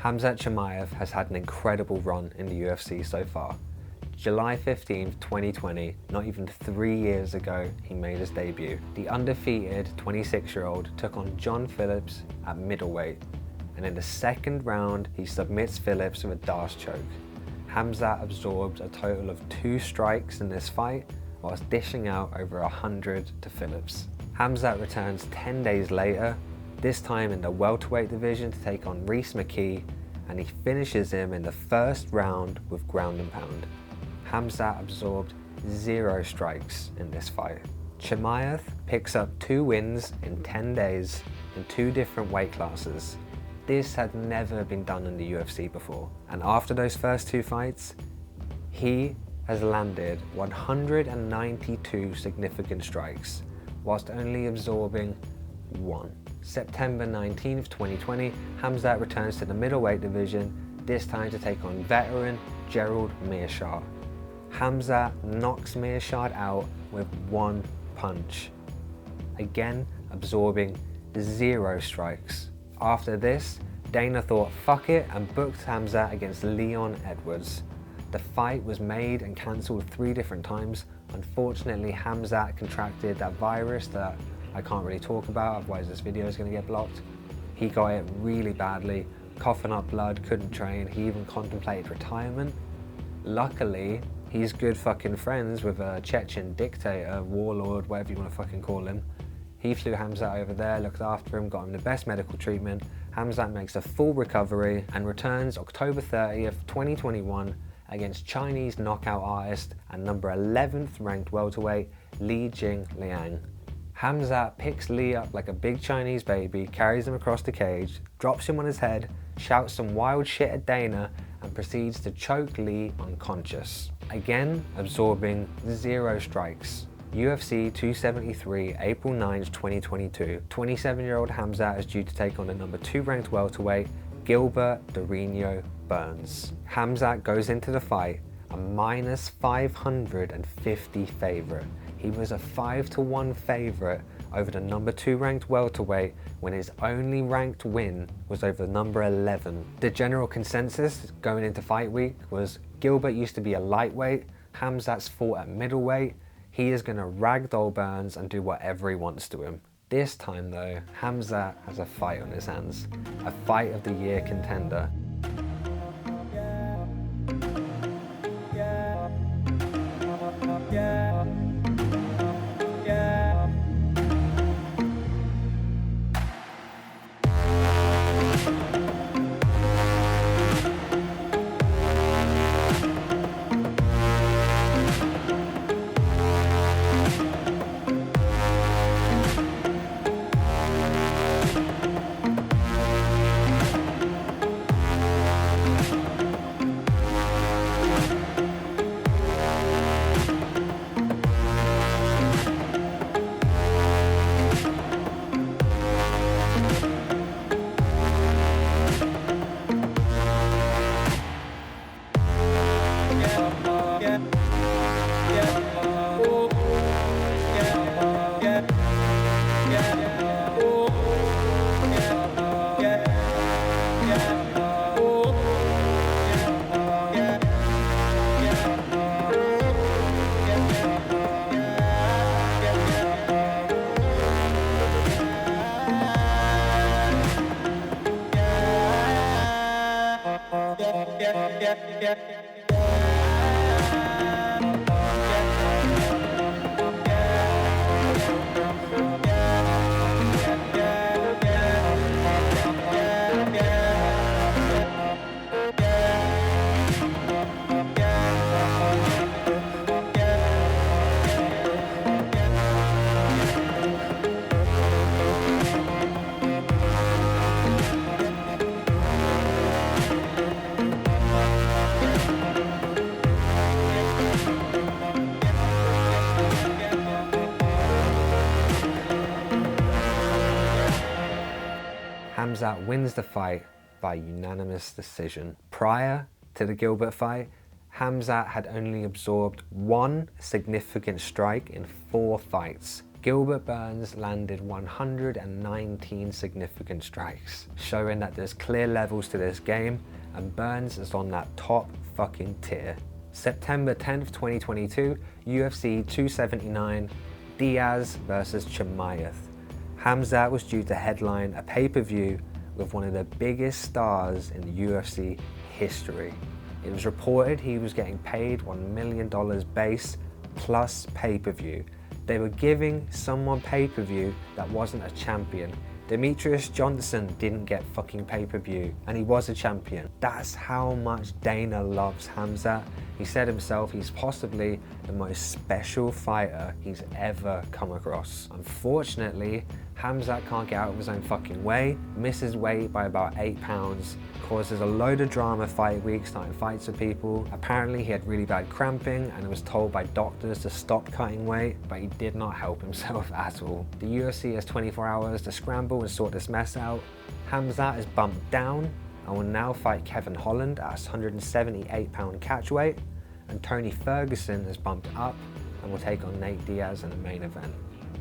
Khamzat Chimaev has had an incredible run in the UFC so far. July 15th, 2020, not even 3 years ago, he made his debut. The undefeated 26-year-old took on John Phillips at middleweight, and in the second round, he submits Phillips with a Darce choke. Khamzat absorbed a total of 2 strikes in this fight, whilst dishing out over 100 to Phillips. Khamzat returns 10 days later, this time in the welterweight division to take on Reese McKee, and he finishes him in the first round with ground and pound. Khamzat absorbed 0 strikes in this fight. Chimaev picks up 2 wins in 10 days in 2 different weight classes. This had never been done in the UFC before. And after those first 2 fights, he has landed 192 significant strikes, whilst only absorbing 1. September 19th, 2020, Khamzat returns to the middleweight division, this time to take on veteran Gerald Meerschaert. Khamzat knocks Meerschaert out with 1 punch, again absorbing 0 strikes. After this, Dana thought fuck it and booked Khamzat against Leon Edwards. The fight was made and cancelled 3 different times. Unfortunately, Khamzat contracted that virus that I can't really talk about, otherwise this video is going to get blocked. He got it really badly, coughing up blood, couldn't train, he even contemplated retirement. Luckily, he's good fucking friends with a Chechen dictator, warlord, whatever you want to fucking call him. He flew Khamzat over there, looked after him, got him the best medical treatment. Khamzat makes a full recovery and returns October 30th, 2021 against Chinese knockout artist and number 11th ranked welterweight Li Jingliang. Khamzat picks Li up like a big Chinese baby, carries him across the cage, drops him on his head, shouts some wild shit at Dana, and proceeds to choke Li unconscious, again absorbing 0 strikes. UFC 273, April 9th, 2022. 27-year-old Khamzat is due to take on the number 2 ranked welterweight Gilbert Durinho Burns. Khamzat goes into the fight a minus 550 favourite. He was a 5-1 favourite over the number 2 ranked welterweight when his only ranked win was over number 11. The general consensus going into fight week was Gilbert used to be a lightweight, Khamzat's fought at middleweight, he is going to ragdoll Burns and do whatever he wants to him. This time though, Khamzat has a fight on his hands, a fight of the year contender. Khamzat wins the fight by unanimous decision. Prior to the Gilbert fight, Khamzat had only absorbed 1 significant strike in 4 fights. Gilbert Burns landed 119 significant strikes, showing that there's clear levels to this game, and Burns is on that top fucking tier. September 10th, 2022, UFC 279, Diaz versus Chimaev. Khamzat was due to headline a pay-per-view with one of the biggest stars in UFC history. It was reported he was getting paid $1 million base plus pay-per-view. They were giving someone pay-per-view that wasn't a champion. Demetrius Johnson didn't get fucking pay-per-view, and he was a champion. That's how much Dana loves Khamzat. He said himself he's possibly the most special fighter he's ever come across. Unfortunately, Khamzat can't get out of his own fucking way, misses weight by about 8 pounds, causes a load of drama fight week, starting fights with people. Apparently he had really bad cramping and was told by doctors to stop cutting weight, but he did not help himself at all. The UFC has 24 hours to scramble and sort this mess out. Khamzat is bumped down and will now fight Kevin Holland at 178 pound catch weight, and Tony Ferguson is bumped up and will take on Nate Diaz in the main event.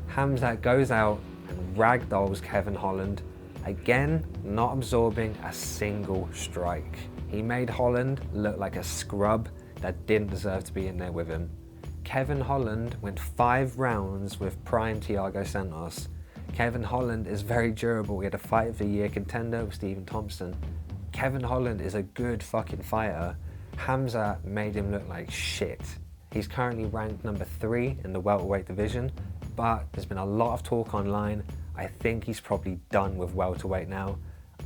Khamzat goes out and ragdolls Kevin Holland, again not absorbing a single strike. He made Holland look like a scrub that didn't deserve to be in there with him. Kevin Holland went 5 rounds with prime Thiago Santos. Kevin Holland is very durable. He had a fight of the year contender with Stephen Thompson. Kevin Holland is a good fucking fighter. Khamzat made him look like shit. He's currently ranked number 3 in the welterweight division, but there's been a lot of talk online. I think he's probably done with welterweight now.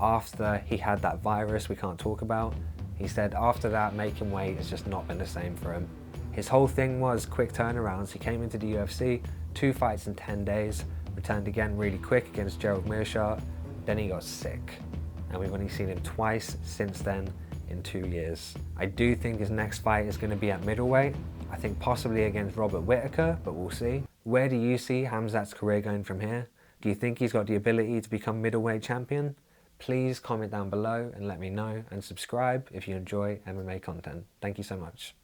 After he had that virus we can't talk about, he said after that making weight has just not been the same for him. His whole thing was quick turnarounds. He came into the UFC, 2 fights in 10 days, returned again really quick against Gerald Meerschaert, then he got sick. And we've only seen him twice since then in 2 years. I do think his next fight is going to be at middleweight. I think possibly against Robert Whittaker, but we'll see. Where do you see Khamzat's career going from here? Do you think he's got the ability to become middleweight champion? Please comment down below and let me know, and subscribe if you enjoy MMA content. Thank you so much.